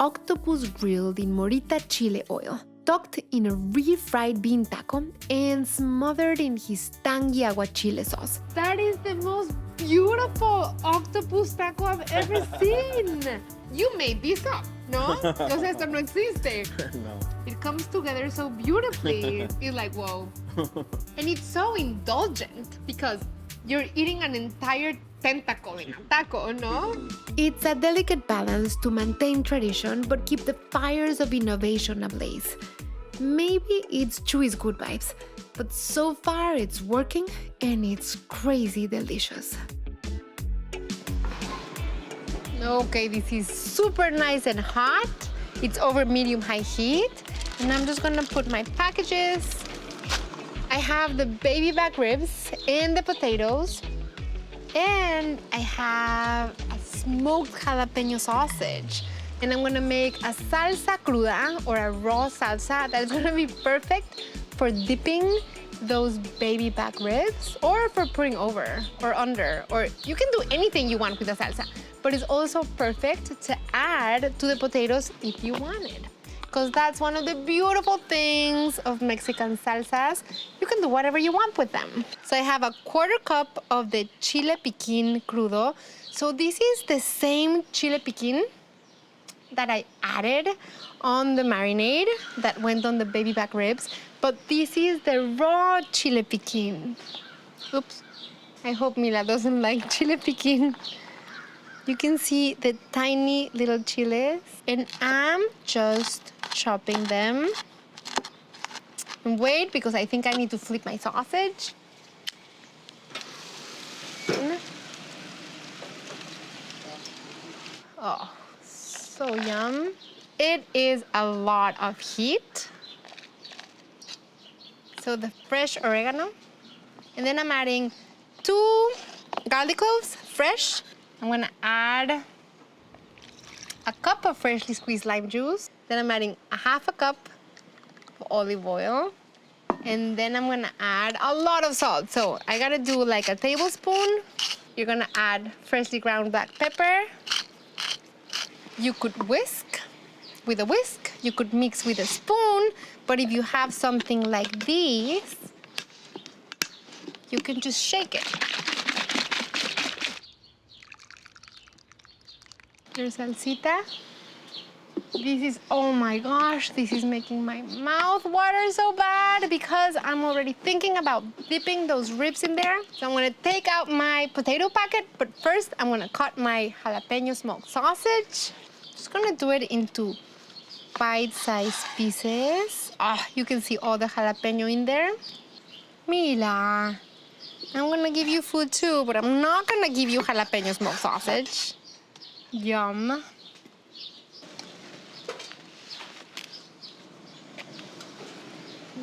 Octopus grilled in morita chile oil, tucked in a refried bean taco, and smothered in his tangy aguachile sauce. That is the most beautiful octopus taco I've ever seen. You made this up, ¿no? O sea, esto no existe. No. It comes together so beautifully. It's like, whoa. And it's so indulgent because you're eating an entire tentacle in a taco, no? It's a delicate balance to maintain tradition but keep the fires of innovation ablaze. Maybe it's Chuy's good vibes, but so far it's working and it's crazy delicious. Okay, this is super nice and hot. It's over medium-high heat. And I'm just gonna put my packages. I have the baby back ribs and the potatoes. And I have a smoked jalapeno sausage. And I'm gonna make a salsa cruda or a raw salsa that's gonna be perfect for dipping those baby back ribs or for putting over or under. Or you can do anything you want with the salsa, but it's also perfect to add to the potatoes if you wanted. Because that's one of the beautiful things of Mexican salsas. You can do whatever you want with them. So I have a 1/4 cup of the chile piquin crudo. So this is the same chile piquin that I added on the marinade that went on the baby back ribs. But this is the raw chile piquin. Oops. I hope Mila doesn't like chile piquin. You can see the tiny little chiles, and I'm just chopping them. And wait, because I think I need to flip my sausage. Oh, so yum. It is a lot of heat. So the fresh oregano. And then I'm adding 2 garlic cloves, fresh. I'm gonna add a cup of freshly squeezed lime juice. Then I'm adding a 1/2 cup of olive oil. And then I'm gonna add a lot of salt. So I gotta do like a tablespoon. You're gonna add freshly ground black pepper. You could whisk with a whisk. You could mix with a spoon. But if you have something like this, you can just shake it. Your salsita. This is, oh my gosh, this is making my mouth water so bad because I'm already thinking about dipping those ribs in there. So I'm gonna take out my potato packet, but first I'm gonna cut my jalapeno smoked sausage. Just gonna do it into bite-sized pieces. Ah, you can see all the jalapeno in there. Mila, I'm gonna give you food too, but I'm not gonna give you jalapeno smoked sausage. Yum.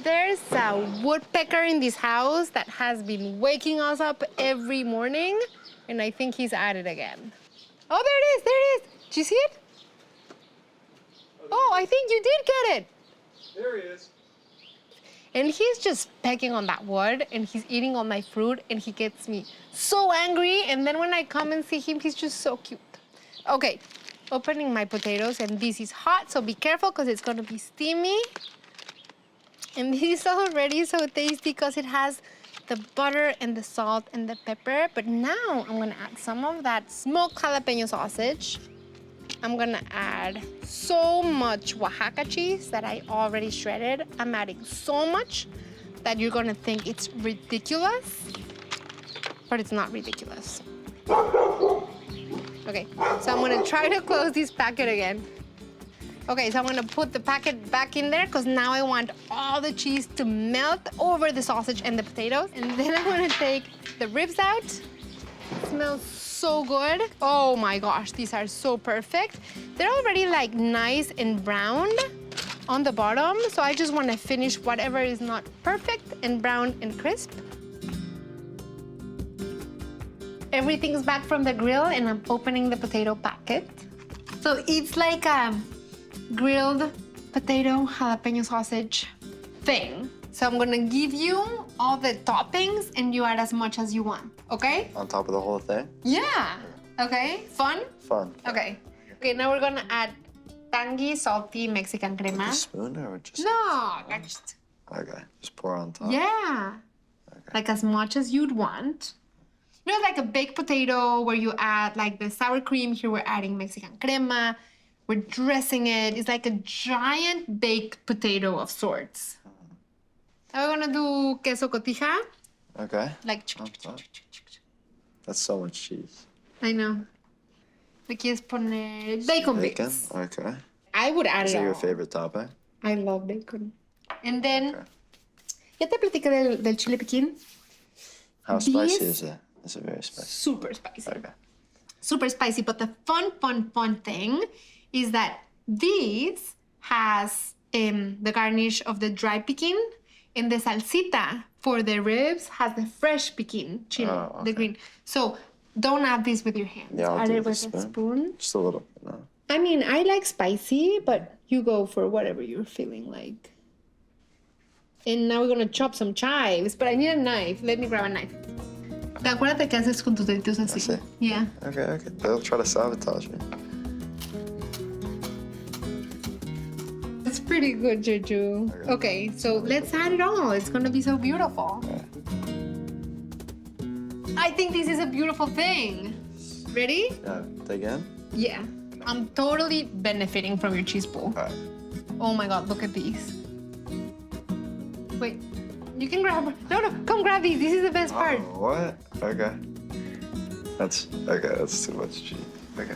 There's a woodpecker in this house that has been waking us up every morning, and I think he's at it again. Oh, there it is, there it is. Did you see it? Oh, I think you did get it. There he is. And he's just pecking on that wood, and he's eating all my fruit, and he gets me so angry. And then when I come and see him, he's just so cute. Okay, opening my potatoes, and this is hot, so be careful because it's gonna be steamy. And this is already so tasty because it has the butter and the salt and the pepper. But now I'm gonna add some of that smoked jalapeno sausage. I'm gonna add so much Oaxaca cheese that I already shredded. I'm adding so much that you're gonna think it's ridiculous, but it's not ridiculous. Okay, so I'm gonna try to close this packet again. Okay, so I'm gonna put the packet back in there because now I want all the cheese to melt over the sausage and the potatoes. And then I'm gonna take the ribs out. It smells so good. Oh my gosh, these are so perfect. They're already like nice and browned on the bottom, so I just wanna finish whatever is not perfect and brown and crisp. Everything's back from the grill and I'm opening the potato packet. So it's like a grilled potato jalapeno sausage thing. So I'm gonna give you all the toppings and you add as much as you want, okay? On top of the whole thing? Yeah. Okay, fun? Fun. Okay. Okay, now we're gonna add tangy, salty Mexican crema. A spoon or just? No, just, Okay, just pour on top. yeah. Like as much as you'd want. You know, like a baked potato where you add like the sour cream. Here we're adding Mexican crema. We're dressing it. It's like a giant baked potato of sorts. Now we're gonna do queso cotija. Okay. Like, On top. That's so much cheese. I know. Le quieres poner bacon Bacon? bits. Okay. I would add Is it that your all. favorite topping? I love bacon. And then, Okay. ya te platiqué del chile piquín. How spicy These- is it? Is it very spicy? Super spicy. Okay. Super spicy. But the fun thing is that this has the garnish of the dry piquín, and the salsita for the ribs has the fresh piquín chile, Oh, the okay. green. So don't add this with your hands. Yeah, I'll add do it it with with a a spoon. Just a little bit, no? I mean, I like spicy, but you go for whatever you're feeling like. And now we're gonna chop some chives, but I need a knife. Let me grab a knife. Acuérdate que haces con tus deditos así. Así? Yeah. Okay. They'll try to sabotage me. It's pretty good, Juju. Okay, so let's add it all. It's gonna be so beautiful. I think this is a beautiful thing. Ready? Yeah, dig in? Yeah. I'm totally benefiting from your cheese pool. All right. Oh my God, look at these. Wait, you can grab, no, come grab these. This is the best part. Oh, what? Okay. That's too much cheese. Okay.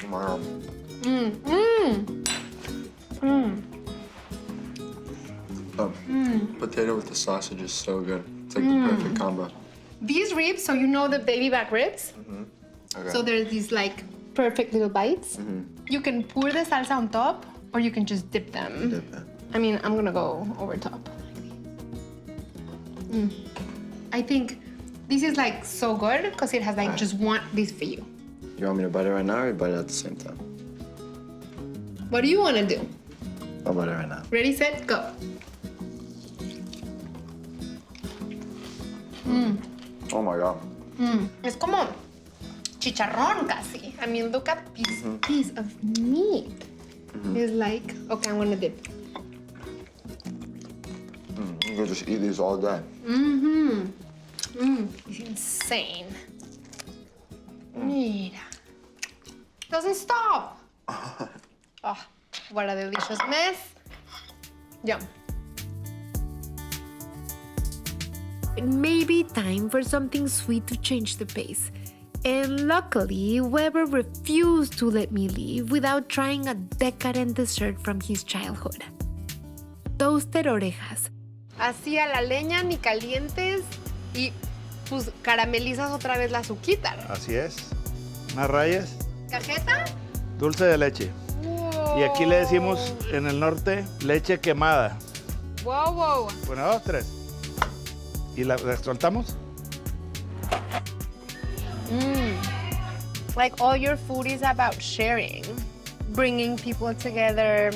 Wow. Potato with the sausage is so good. It's like the perfect combo. These ribs, so you know the baby back ribs? Okay. So there's these like perfect little bites. You can pour the salsa on top or you can just dip them. Dip it. I mean, I'm gonna go over top. I think this is like so good because it has like just one, this for you. You want me to bite it right now or you bite it at the same time? What do you wanna do? I'll bite it right now. Ready, set, go. Oh my God. Es como chicharrón casi. I mean, look at this piece of meat. It's like, okay, I'm gonna dip. You could just eat these all day. It's insane. Mira. Doesn't stop. Oh, what a delicious mess. Yum. It may be time for something sweet to change the pace. And luckily, Weber refused to let me leave without trying a decadent dessert from his childhood. Toasted orejas. Así a la leña, ni calientes, y pues caramelizas otra vez la azuquita. Así es. Unas rayas. ¿Cajeta? Dulce de leche. Wow. Y aquí le decimos en el norte leche quemada. Wow, wow. Bueno, 2, 3. Y la soltamos. Like all your food is about sharing, bringing people together,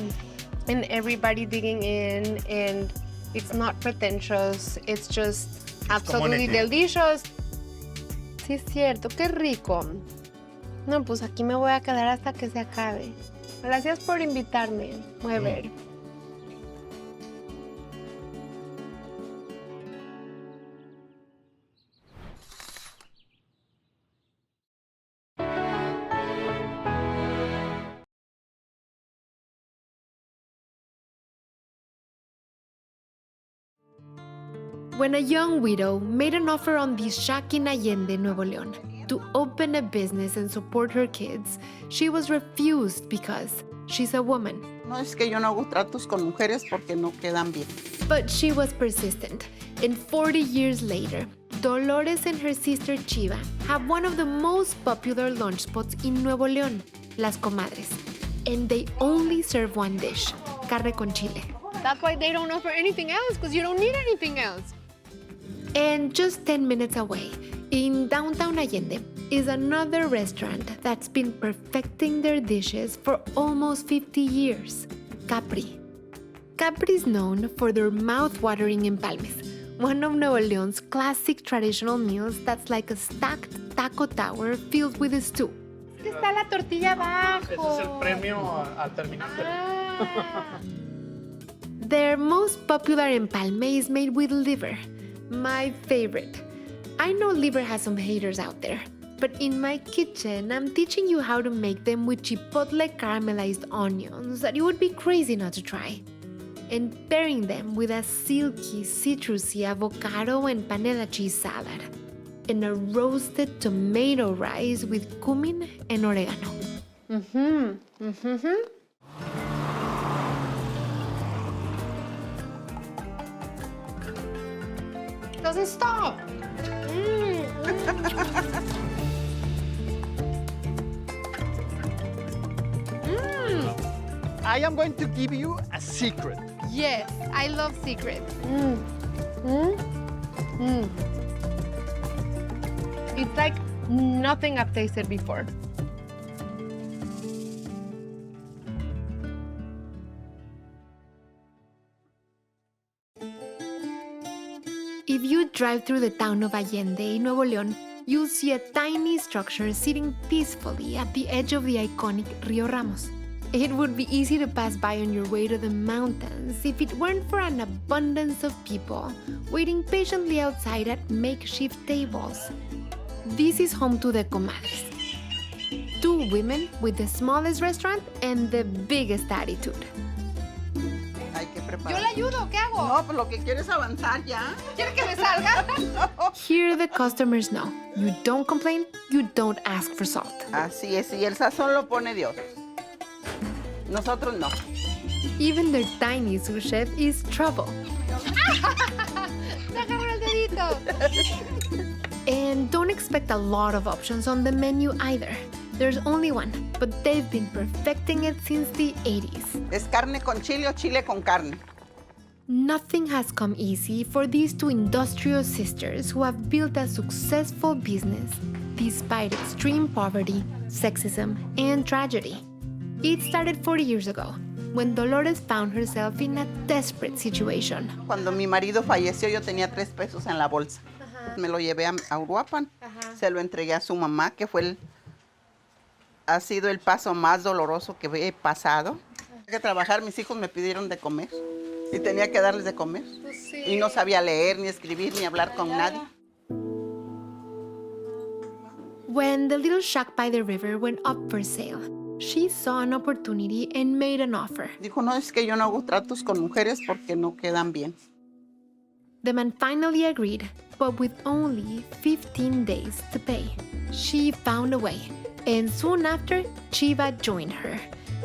and everybody digging in, and it's not pretentious, it's just absolutely community. delicious. Sí, es cierto, qué rico. No, pues aquí me voy a quedar hasta que se acabe. Gracias por invitarme, Weber. When a young widow made an offer on this shack in Allende, Nuevo León, to open a business and support her kids, she was refused because she's a woman. No es que yo no hago tratos con mujeres porque no quedan bien. But she was persistent, and 40 years later, Dolores and her sister Chiva have one of the most popular lunch spots in Nuevo León, Las Comadres. And they only serve one dish, carne con chile. That's why they don't offer anything else, because you don't need anything else. And just 10 minutes away, in downtown Allende, is another restaurant that's been perfecting their dishes for almost 50 years, Capri. Capri is known for their mouth-watering empalmes, one of Nuevo León's classic traditional meals that's like a stacked taco tower filled with a stew. ¿Qué está la tortilla abajo? Ese es el premio al terminar. Their most popular empalme is made with liver, my favorite. I know liver has some haters out there, but in my kitchen, I'm teaching you how to make them with chipotle caramelized onions that you would be crazy not to try. And pairing them with a silky, citrusy avocado and panela cheese salad. And a roasted tomato rice with cumin and oregano. Doesn't stop. I am going to give you a secret. Yes, I love secrets. It's like nothing I've tasted before. If you drive through the town of Allende, Nuevo León, you'll see a tiny structure sitting peacefully at the edge of the iconic Rio Ramos. It would be easy to pass by on your way to the mountains if it weren't for an abundance of people waiting patiently outside at makeshift tables. This is home to the Comadres. Two women with the smallest restaurant and the biggest attitude. Hay que Yo preparar. le ayudo, ¿qué hago? No, pues lo que quiero es avanzar ya. ¿Quiere que me salga? Here the customers know. You don't complain, you don't ask for salt. Así es, y el sazón lo pone Dios. Nosotros no. Even their tiny sous chef is trouble. Me agarró el dedito. And don't expect a lot of options on the menu either. There's only one, but they've been perfecting it since the 80s. Es carne con chile o chile con carne. Nothing has come easy for these two industrious sisters who have built a successful business despite extreme poverty, sexism, and tragedy. It started 40 years ago when Dolores found herself in a desperate situation. Cuando mi marido falleció, yo tenía 3 pesos en la bolsa. Me lo llevé a Uruapan. Se lo entregué a su mamá, que fue ha sido el paso más doloroso que he pasado. Tenía que trabajar, mis hijos me pidieron de comer y tenía que darles de comer. Y no sabía leer, ni escribir, ni hablar con nadie. When the little shack by the river went up for sale, she saw an opportunity and made an offer. Dijo, no, es que yo no hago tratos con mujeres porque no quedan bien. The man finally agreed, but with only 15 days to pay. She found a way, and soon after, Chiva joined her.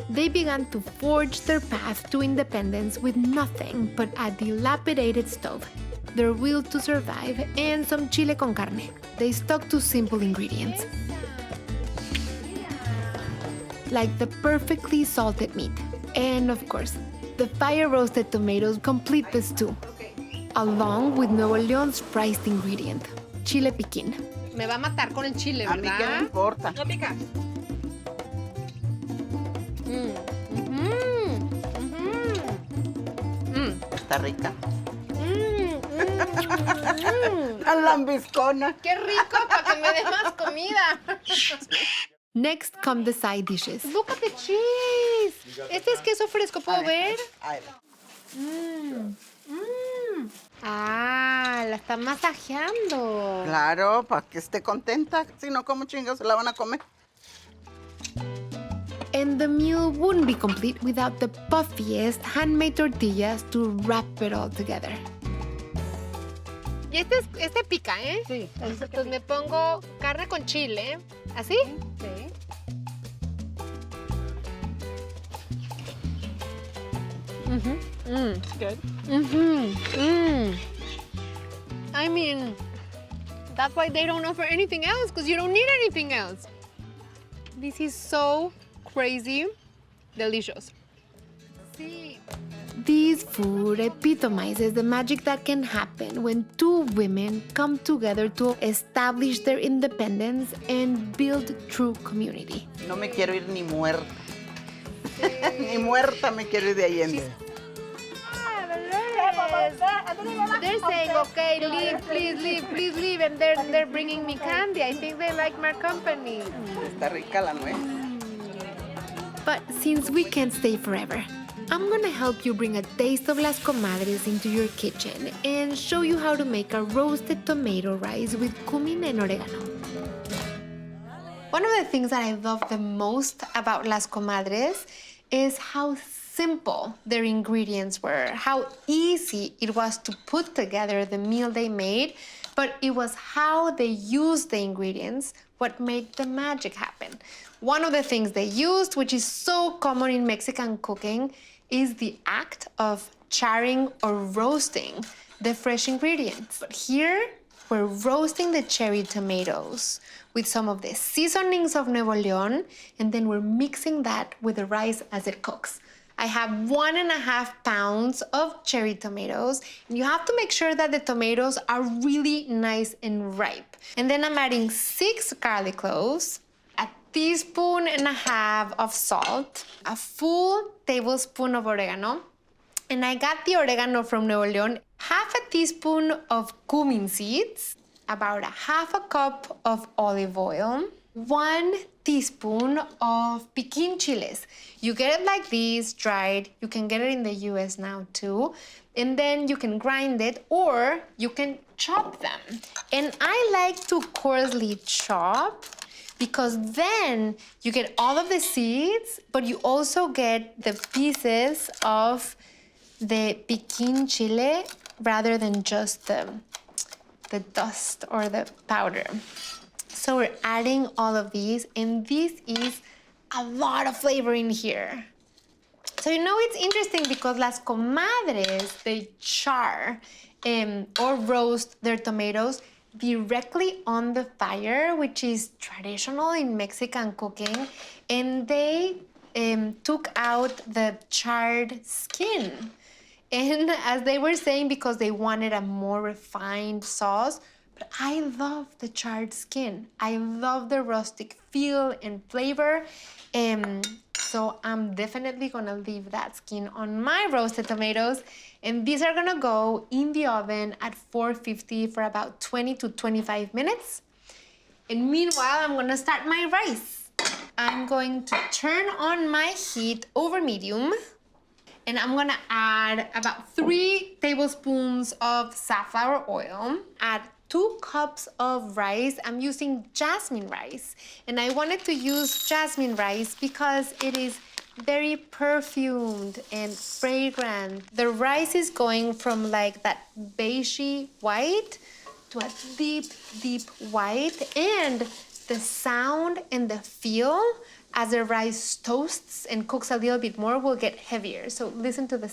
They began to forge their path to independence with nothing but a dilapidated stove, their will to survive, and some chile con carne. They stuck to simple ingredients, like the perfectly salted meat. And of course, the fire-roasted tomatoes complete the stew, along with Nuevo Leon's prized ingredient, chile piquín. Me va a matar con el chile, A mí qué me ¿verdad? importa. No pica. Está rica. La lambiscona. ¡Qué rico para que me dé más comida! Next come the side dishes. Look at the cheese. Este es queso fresco, ¿puedo ver? Ay, Ah, la está masajeando. claro, para que esté contenta. Si no, ¿cómo chingados se la van a comer? And the meal wouldn't be complete without the puffiest handmade tortillas to wrap it all together. Y este pica, ¿eh? Sí. Entonces me pongo carne con chile. ¿Así? Sí. Good. I mean, that's why they don't offer anything else, because you don't need anything else. This is so crazy delicious. Sí. This food epitomizes the magic that can happen when two women come together to establish their independence and build true community. No me quiero ir ni muerta. Ni muerta me quiero ir de Allende. They're saying, okay, leave, please leave, and they're bringing me candy. I think they like my company. Está rica la nuez. But since we can't stay forever, I'm gonna help you bring a taste of Las Comadres into your kitchen and show you how to make a roasted tomato rice with cumin and oregano. One of the things that I love the most about Las Comadres is how simple their ingredients were, how easy it was to put together the meal they made, but it was how they used the ingredients what made the magic happen. One of the things they used, which is so common in Mexican cooking, is the act of charring or roasting the fresh ingredients. But here, we're roasting the cherry tomatoes with some of the seasonings of Nuevo Leon, and then we're mixing that with the rice as it cooks. I have 1.5 pounds of cherry tomatoes, and you have to make sure that the tomatoes are really nice and ripe. And then I'm adding 6 garlic cloves, a teaspoon and a half of salt, a full tablespoon of oregano, and I got the oregano from Nuevo Leon, half a teaspoon of cumin seeds, about a half a cup of olive oil, 1 teaspoon of piquin chiles. You get it like this, dried. You can get it in the US now too. And then you can grind it or you can chop them. And I like to coarsely chop because then you get all of the seeds, but you also get the pieces of the piquin chile rather than just the dust or the powder. So we're adding all of these, and this is a lot of flavor in here. So you know it's interesting because Las Comadres, they char or roast their tomatoes directly on the fire, which is traditional in Mexican cooking, and they took out the charred skin. And as they were saying, because they wanted a more refined sauce, but I love the charred skin. I love the rustic feel and flavor. So I'm definitely gonna leave that skin on my roasted tomatoes. And these are gonna go in the oven at 450 for about 20 to 25 minutes. And meanwhile, I'm gonna start my rice. I'm going to turn on my heat over medium. And I'm gonna add about 3 tablespoons of safflower oil, add 2 cups of rice. I'm using jasmine rice, and I wanted to use jasmine rice because it is very perfumed and fragrant. The rice is going from like that beigey white to a deep, deep white, and the sound and the feel as the rice toasts and cooks a little bit more will get heavier. So listen to the